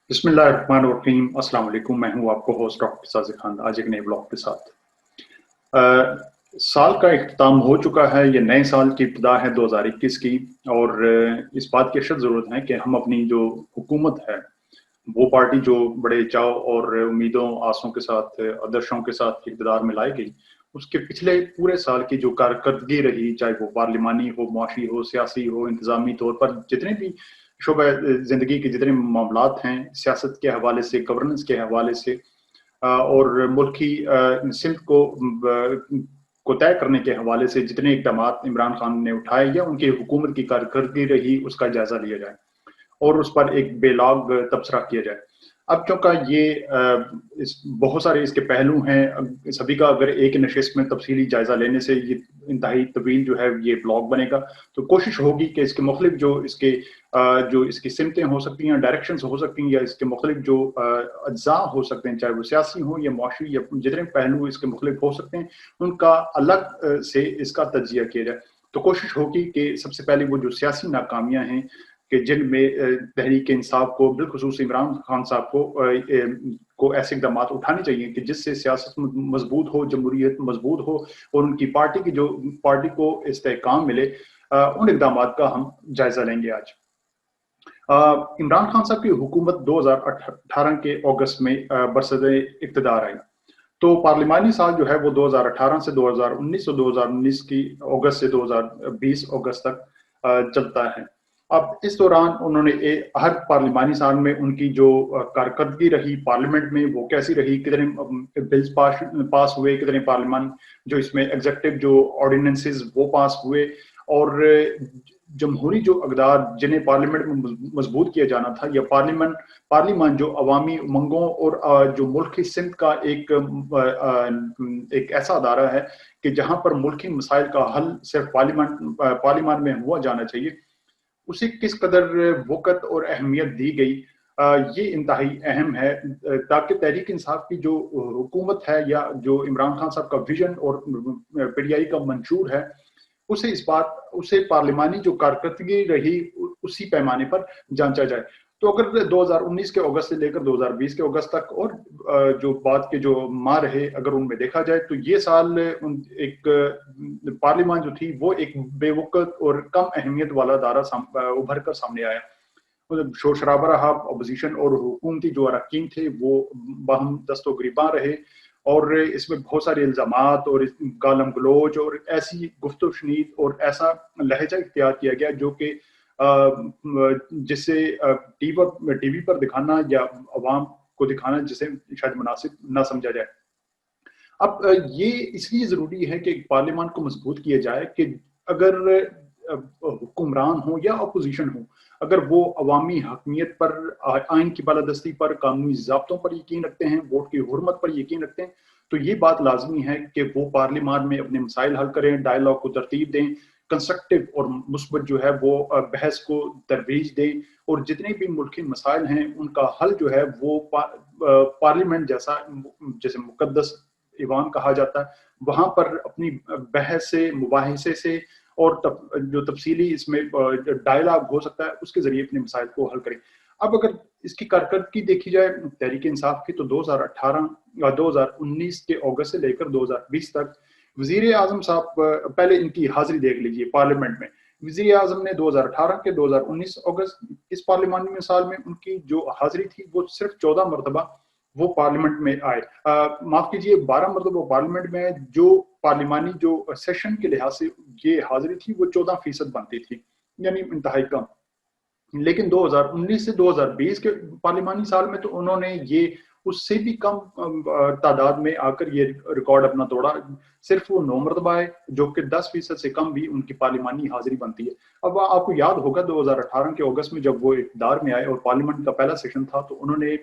बिस्मिल्लाहिर्रहमानिर्रहीम। अस्सलाम वालेकुम। मैं हूं आपको होस्ट डॉक्टर साजिद खान, आज एक नए ब्लॉग के साथ। साल का इख्तिताम हो चुका है, ये नए साल की इब्तिदा है 2021 की। और इस बात की अशद ज़रूरत है कि हम अपनी जो हुकूमत है, वो पार्टी जो बड़े चाव और उम्मीदों आसों के साथ, आदर्शों के साथ इक़्तिदार में लाई गई, उसके पिछले पूरे साल की जो कारकर्दगी रही, चाहे वो पार्लिमानी हो, मुआशी हो, सियासी हो, इंतज़ामी तौर पर जितने भी शोबे ज़िंदगी के जितने मामलात हैं, सियासत के हवाले से, गवर्नेंस के हवाले से, और मुल्क की सिमत को तय करने के हवाले से जितने इक़दामात इमरान खान ने उठाए या उनकी हुकूमत की कारकर्दगी रही, उसका जायज़ा लिया जाए और उस पर एक बेलॉग तबसरा किया जाए। अब चूँकि ये बहुत सारे इसके पहलू हैं, सभी का अगर एक नशिस्त में तफसीली जायज़ा लेने से ये इंतहाई तवील जो है ये ब्लॉग बनेगा, तो कोशिश होगी कि इसके मुख्तलिफ जो इसकी सिमतें हो सकती हैं, डायरेक्शंस हो सकती हैं, या इसके मुख्तलिफ जो अज्जा हो सकते हैं, चाहे वो सियासी हो या मुआशी, या जितने पहलू इसके मुख्तलिफ हो सकते हैं, उनका अलग से इसका तज्जिया किया जाए। तो कोशिश होगी कि सबसे पहले वो जो सियासी नाकामियाँ हैं कि जिनमें तहरीक इंसाफ को, बिलखुसूस इमरान खान साहब को ऐसे इकदाम उठाने चाहिए कि जिससे सियासत मजबूत हो, जमहूरियत मजबूत हो और उनकी पार्टी को इस्तेहकाम मिले, उन इकदाम का हम जायजा लेंगे आज। इमरान खान साहब की हुकूमत 2018 के अगस्त में बरसदे इक़्तिदार आई। तो पार्लिमानी साल जो है वो 2018 से 2019 और 2019 की अगस्त से 2020 अगस्त तक चलता है। अब इस दौरान उन्होंने हर पार्लिमानी साल में उनकी जो कारकर्दगी रही पार्लियामेंट में, वो कैसी रही, कितने बिल्स पास हुए, कितने पार्लियामान जो इसमें एग्जीक्यूटिव जो ऑर्डिनेंसेस वो पास हुए, और जमहूरी जो अक़दार जिन्हें पार्लियामेंट में मजबूत किया जाना था, या पार्लियामान जो अवामी उमंगों और जो मुल्क की सिमत का एक ऐसा अदारा है कि जहाँ पर मुल्की मसाइल का हल सिर्फ पार्लियामान में हुआ जाना चाहिए, उसे किस कदर वक़्त और अहमियत दी गई, ये इंतहाई अहम है, ताकि तहरीक इंसाफ की जो हुकूमत है या जो इमरान खान साहब का विजन और पीटीआई का मंशूर है, उसे पार्लिमानी जो कारकर्दगी रही उसी पैमाने पर जांचा जाए। तो अगर 2019 के अगस्त से लेकर 2020 के अगस्त तक और जो बाद के जो माह रहे, अगर उनमें देखा जाए, तो ये साल एक पार्लियामान जो थी वो एक बेवकूफ़ और कम अहमियत वाला दायरा उभर कर सामने आया। मतलब शोर शराबा रहा, अपोजिशन और हुकूमती जो अरकान थे वो बाहम दस्तो गिरबान रहे, और इसमें बहुत सारे इल्ज़ामात और गालम गलोच और ऐसी गुफ्तगू शनीद और ऐसा लहजा इख्तियार किया गया जो कि जिससे टीवी पर दिखाना या अवाम को दिखाना जिसे शायद मुनासिब ना समझा जाए। अब ये इसलिए ज़रूरी है कि पार्लियामान को मजबूत किया जाए कि अगर हुक्मरान हो या अपोजिशन हो, अगर वो अवामी हकमियत पर, आइन की बालादस्ती पर, कानूनी ज़ाब्तों पर यकीन रखते हैं, वोट की हुर्मत पर यकीन रखते हैं, तो ये बात लाजमी है कि वो पार्लियामान में अपने मसाइल हल करें, डायलॉग को तरतीब दें, कंस्ट्रक्टिव और मुस्बत जो है वो बहस को तरवीज दें, और जितने भी मुल्की मसाइल हैं उनका हल जो है वो पार्लियामेंट जैसे मुकद्दस ईवान कहा जाता है, वहां पर अपनी बहस से, मुबाहिसे से और जो तफसीली इसमें डायलॉग हो सकता है, उसके जरिए अपने मसाइल को हल करें। अब अगर इसकी कारकर्दगी देखी जाए तहरीक इंसाफ की, तो 2018 या 2019 के अगस्त से लेकर 2020 तक वजीर आजम साहब, पहले इनकी हाजिरी देख लीजिए पार्लियामेंट में। वजीर आजम ने 2018 के 2019 अगस्त इस पार्लियामानी साल में उनकी जो हाजिरी थी वो सिर्फ 14 मरतबा वो पार्लियामेंट में आए, माफ कीजिए 12 मरतबा पार्लियामेंट में, जो पार्लियामानी जो सेशन के लिहाज से ये हाजिरी थी वो 14% बनती थी, यानी इंतहाई कम। लेकिन 2019 से 2020 के पार्लियामानी साल में तो उन्होंने ये उससे भी कम तादाद में आकर ये रिकॉर्ड अपना तोड़ा, सिर्फ वो 9 मरतबा है, जो कि 10% से कम भी उनकी पार्लियामानी हाजिरी बनती है। अब आपको याद होगा 2018 के अगस्त में जब वो इक़्तिदार में आए और पार्लियामेंट का पहला सेशन था, तो उन्होंने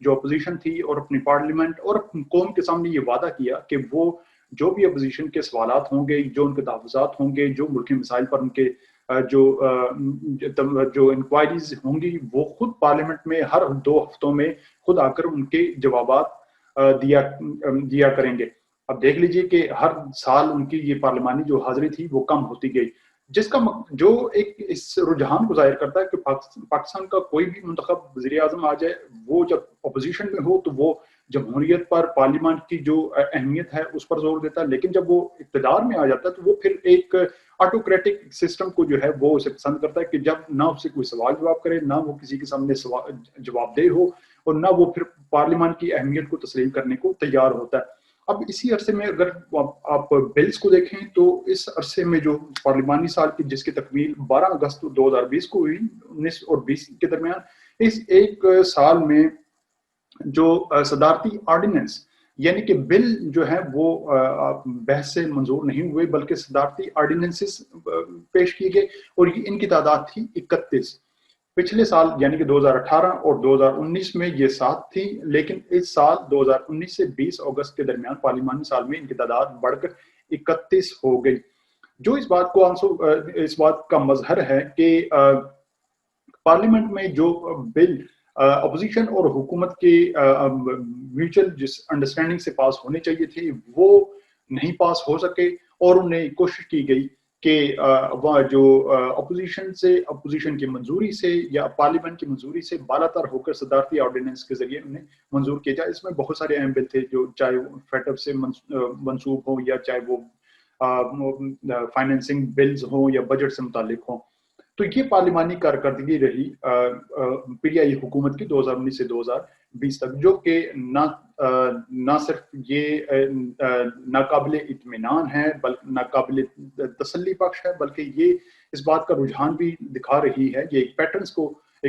जो अपोजिशन थी और अपनी पार्लियामेंट और अपनी कौम के सामने ये वादा किया कि वो जो भी अपोजिशन के सवालात होंगे, जो उनके तहफ़्फ़ुज़ात होंगे, जो मुल्की मसाइल पर उनके जो इंक्वायरीज होंगी, वो खुद पार्लियामेंट में हर 2 हफ्तों में खुद आकर उनके जवाबात दिया करेंगे। अब देख लीजिए कि हर साल उनकी ये पार्लियामानी जो हाजिरी थी वो कम होती गई। جس کا جو ایک اس رجحان کو ظاہر کرتا ہے کہ پاکستان کا کوئی بھی منتخب وزیر اعظم آ جائے، وہ جب اپوزیشن میں ہو تو وہ جمہوریت پر، پارلیمان کی جو اہمیت ہے اس پر زور دیتا ہے، لیکن جب وہ اقتدار میں آ جاتا ہے تو وہ پھر ایک آٹوکریٹک سسٹم کو جو ہے وہ اسے پسند کرتا ہے کہ جب نہ اسے کوئی سوال جواب کرے، نہ وہ کسی کے سامنے جواب دہ ہو، اور نہ وہ پھر پارلیمان کی اہمیت کو تسلیم کرنے کو تیار ہوتا ہے۔ اب اسی عرصے میں اگر آپ بلز کو دیکھیں تو اس عرصے میں جو پارلیمانی سال کی جس کی تکمیل 12 اگست 2020 کو ہوئی، 19 اور 20 کے درمیان، اس ایک سال میں جو صدارتی آرڈیننس یعنی کہ بل جو ہے وہ بحث سے منظور نہیں ہوئے، بلکہ صدارتی آرڈیننسز پیش کیے گئے، اور ان کی تعداد تھی 31۔ پچھلے سال یعنی کہ 2018 اور 2019 میں یہ 7 تھی، لیکن اس سال 2019 سے 20 اگست کے درمیان پارلیمانی سال میں ان کی تعداد بڑھ کر 31 ہو گئی، جو اس بات کا مظہر ہے کہ پارلیمنٹ میں جو بل اپوزیشن اور حکومت کے میوچل جس انڈرسٹینڈنگ سے پاس ہونے چاہیے تھے وہ نہیں پاس ہو سکے، اور انہیں کوشش کی گئی کہ جو اپوزیشن کی منظوری سے یا پارلیمنٹ کی منظوری سے بالاتر ہو کر صدارتی آرڈیننس کے ذریعے انہیں منظور کیا جائے۔ اس میں بہت سارے اہم بل تھے، جو چاہے وہ فیٹ اپ سے منسوب ہوں، یا چاہے وہ فائنینسنگ بلز ہوں، یا بجٹ سے متعلق ہوں۔ تو یہ پارلیمانی کارکردگی رہی پی ٹی آئی حکومت کی 2019 سے 2020 تک، جو کہ نہ صرف یہ ناقابل اطمینان ہے، بلکہ ناقابل تسلی بخش ہے، بلکہ یہ اس بات کا رجحان بھی دکھا رہی ہے، یہ ایک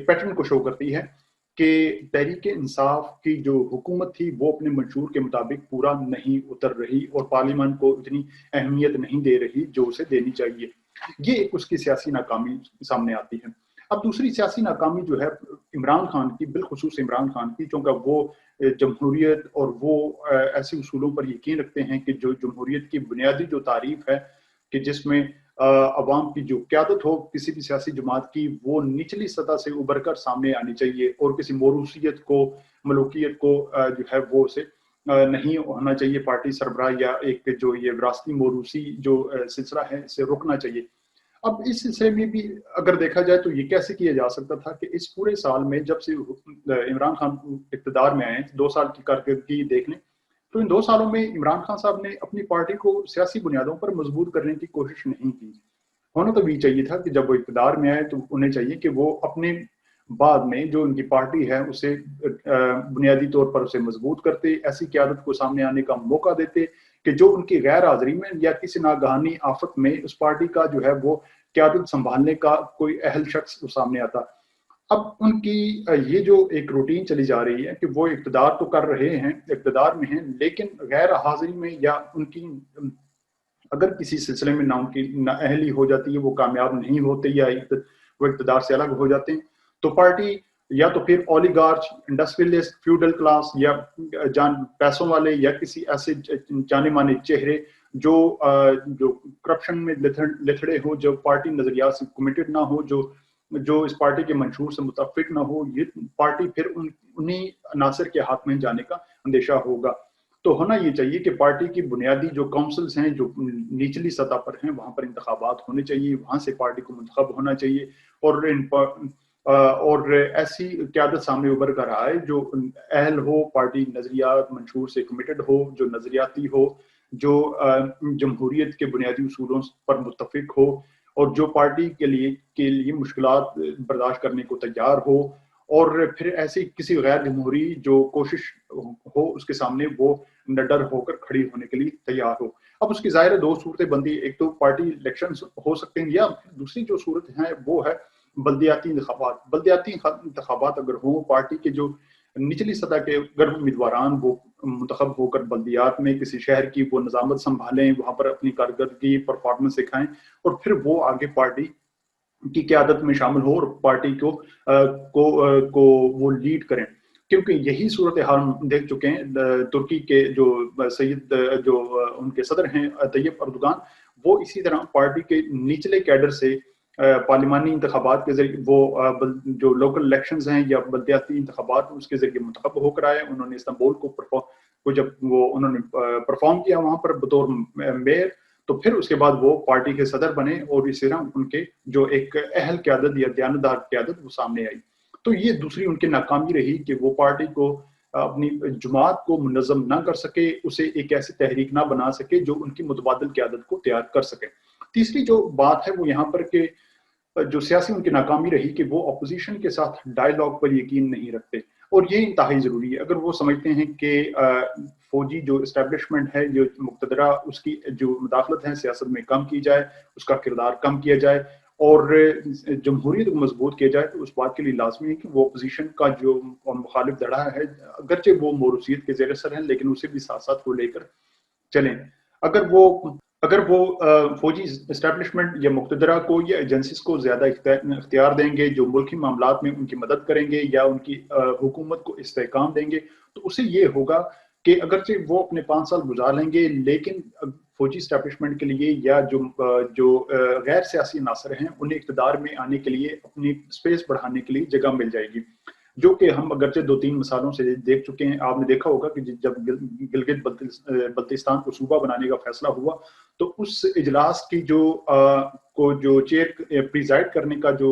پیٹرن کو شو کرتی ہے کہ تحریک انصاف کی جو حکومت تھی وہ اپنے منشور کے مطابق پورا نہیں اتر رہی، اور پارلیمان کو اتنی اہمیت نہیں دے رہی جو اسے دینی چاہیے۔ یہ ایک اس کی سیاسی ناکامی سامنے آتی ہے۔ اب دوسری سیاسی ناکامی جو ہے عمران خان کی، بالخصوص عمران خان کی، چونکہ وہ جمہوریت اور وہ ایسے اصولوں پر یقین رکھتے ہیں کہ جو جمہوریت کی بنیادی جو تعریف ہے کہ جس میں عوام کی جو قیادت ہو کسی بھی سیاسی جماعت کی، وہ نچلی سطح سے ابھر کر سامنے آنی چاہیے، اور کسی موروثیت کو، ملوکیت کو جو ہے وہ اسے نہیں ہونا چاہیے پارٹی سربراہ، یا ایک جو یہ وراثتی موروثی جو سلسلہ ہے اسے روکنا چاہیے۔ اب اس سلسلے میں بھی اگر دیکھا جائے تو یہ کیسے کیا جا سکتا تھا کہ اس پورے سال میں جب سے عمران خان اقتدار میں آئے، 2 سال کی کارکردگی دیکھ لیں تو ان 2 سالوں میں عمران خان صاحب نے اپنی پارٹی کو سیاسی بنیادوں پر مضبوط کرنے کی کوشش نہیں کی۔ ہونا تو بھی چاہیے تھا کہ جب وہ اقتدار میں آئے تو انہیں چاہیے کہ وہ اپنے بعد میں جو ان کی پارٹی ہے اسے بنیادی طور پر اسے مضبوط کرتے، ایسی قیادت کو سامنے آنے کا موقع دیتے کہ جو ان کی غیر حاضری میں یا کسی ناگہانی آفت میں اس پارٹی کا جو ہے وہ قیادت سنبھالنے کا کوئی اہل شخص سامنے آتا۔ اب ان کی یہ جو ایک روٹین چلی جا رہی ہے کہ وہ اقتدار تو کر رہے ہیں، اقتدار میں ہیں، لیکن غیر حاضری میں یا ان کی اگر کسی سلسلے میں نہ ان کی نااہلی ہو جاتی ہے، وہ کامیاب نہیں ہوتے یا وہ اقتدار سے الگ ہو جاتے ہیں، تو پارٹی یا تو پھر اولیگارچ، انڈسٹریلسٹ، فیوڈل کلاس، یا پیسوں والے، یا کسی ایسے جانے مانے چہرے جو کرپشن میں لتھڑے ہو، جو پارٹی نظریات سے کمیٹڈ نہ ہو، جو اس پارٹی کے منشور سے متفق نہ ہو، یہ پارٹی پھر انہی عناصر کے ہاتھ میں جانے کا اندیشہ ہوگا۔ تو ہونا یہ چاہیے کہ پارٹی کی بنیادی جو کونسلز ہیں جو نچلی سطح پر ہیں وہاں پر انتخابات ہونے چاہیے، وہاں سے پارٹی کو منتخب ہونا چاہیے، اور ایسی قیادت سامنے ابھر کر آئے جو اہل ہو، پارٹی نظریات منشور سے کمیٹڈ ہو، جو نظریاتی ہو، جو جمہوریت کے بنیادی اصولوں پر متفق ہو، اور جو پارٹی کے لیے مشکلات برداشت کرنے کو تیار ہو، اور پھر ایسی کسی غیر جمہوری جو کوشش ہو اس کے سامنے وہ نڈر ہو کر کھڑی ہونے کے لیے تیار ہو۔ اب اس کی ظاہر 2 صورتیں بندی، ایک تو پارٹی الیکشنز ہو سکتے ہیں، یا دوسری جو صورت ہے وہ ہے بلدیاتی انتخابات۔ بلدیاتی انتخابات اگر ہوں، پارٹی کے جو نچلی سطح کے اگر امیدواران وہ منتخب ہو کر بلدیات میں کسی شہر کی وہ نظامت سنبھالیں، وہاں پر اپنی کارکردگی پرفارمنس دکھائیں، اور پھر وہ آگے پارٹی کی قیادت میں شامل ہو اور پارٹی کو وہ لیڈ کریں، کیونکہ یہی صورتحال ہم دیکھ چکے ہیں۔ ترکی کے جو جو ان کے صدر ہیں طیب اردوغان، وہ اسی طرح پارٹی کے نچلے کیڈر سے پارلیمانی انتخابات کے ذریعے وہ جو لوکل الیکشنز ہیں یا بلدیاتی انتخابات اس کے ذریعے منتخب ہو کر آئے۔ انہوں نے استنبول کو جب انہوں نے پرفارم کیا وہاں پر بطور میئر، तो फिर उसके बाद वो पार्टी के सदर बने और इस तरह उनके जो एक अहल क़यादत या दयानतदार क़यादत वो सामने आई। तो ये दूसरी उनकी नाकामी रही कि वो पार्टी को अपनी जमात को मुनज़्ज़म ना कर सके, उसे एक ऐसी तहरीक ना बना सके जो उनकी मुतबादिल क़यादत को तैयार कर सके। तीसरी जो बात है वो यहाँ पर कि जो सियासी उनकी नाकामी रही कि वो अपोजिशन के साथ डायलॉग पर यकीन नहीं रखते, और ये इंतहाई ज़रूरी है। अगर वो समझते हैं कि फौजी जो इस्टेब्लिशमेंट है, जो मुक़तदरा, उसकी जो मुदाखलत है सियासत में कम की जाए, उसका किरदार कम किया जाए और जमहूरियत को मजबूत किया जाए, तो उस बात के लिए लाजमी है कि वो अपोजिशन का जो मुखालिफ धड़ा है, अगरचे वो मोरूसियत के ज़ेर असर है, लेकिन उसे भी साथ साथ वो लेकर चलें। अगर वो अगर वो फौजी इस्टेब्लिशमेंट या मुक़तदरा को या एजेंसीज को ज़्यादा इख्तियार देंगे, जो मुल्की मामलात में उनकी मदद करेंगे या उनकी हुकूमत को इस्तेहकाम देंगे, तो उससे ये होगा कि अगरचे वो अपने 5 साल गुजार लेंगे, लेकिन फौजी इस्टेब्लिशमेंट के लिए या जो गैर सियासी अनासर हैं, उन्हें इक़्तिदार में आने के लिए, अपनी स्पेस बढ़ाने के लिए जगह मिल जाएगी। जो कि हम अगरचे 2-3 मिसालों से देख चुके हैं। आपने देखा होगा कि जब गिलगित बल्तिस्तान को सूबा बनाने का फैसला हुआ, तो उस इजलास की जो चेयर प्रिजाइड करने का जो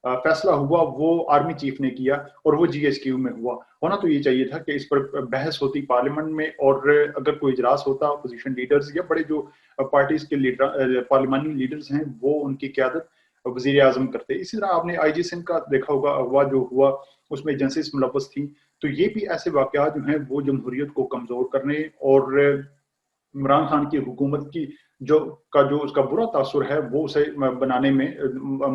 फैसला हुआ, वो आर्मी चीफ ने किया और वो जीएचक्यू में हुआ। होना तो ये चाहिए था कि इस पर बहस होती पार्लियामेंट में, और अगर कोई इजलास होता, अपोजिशन लीडर्स या बड़े जो पार्टीज के लीडर, पार्लिमानी लीडर्स हैं, वो उनकी क़यादत वज़ीर आज़म करते। इसी तरह आपने आईजी सिंध का देखा होगा, अगवा जो हुआ उसमें एजेंसीज मुलव्वस थी। तो ये भी ऐसे वाक़यात जो हैं वो जमहूरियत को कमज़ोर करने और इमरान खान की हुकूमत की जो उसका बुरा तासुर है वो उसे बनाने में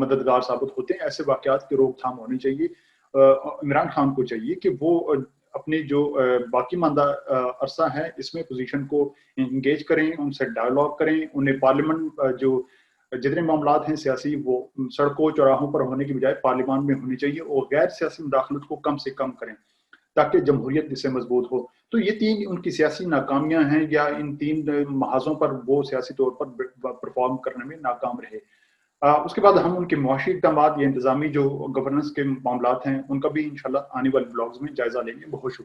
मददगार साबित होते हैं। ऐसे वाक़यात की रोकथाम होनी चाहिए। इमरान खान को चाहिए कि वो अपने जो बाकी मानदा अरसा है, इसमें पोजीशन को एंगेज करें, उनसे डायलॉग करें, उन्हें पार्लियामेंट जो जितने मामलात हैं सियासी, वो सड़कों चौराहों पर होने की बजाय पार्लियामान में होनी चाहिए, और गैर सियासी मुदाखलत को कम से कम करें ताकि जमहूरियत इससे मजबूत हो। तो ये 3 उनकी सियासी नाकामियां हैं, या इन 3 महाजों पर वो सियासी तौर पर परफॉर्म करने में नाकाम रहे। उसके बाद हम उनके मुआशी इक़दामात या इंतजामी जो गवर्नेंस के मामलात हैं, उनका भी इंशाल्लाह आने वाले ब्लॉग्स में जायजा लेंगे। बहुत शुक्रिया।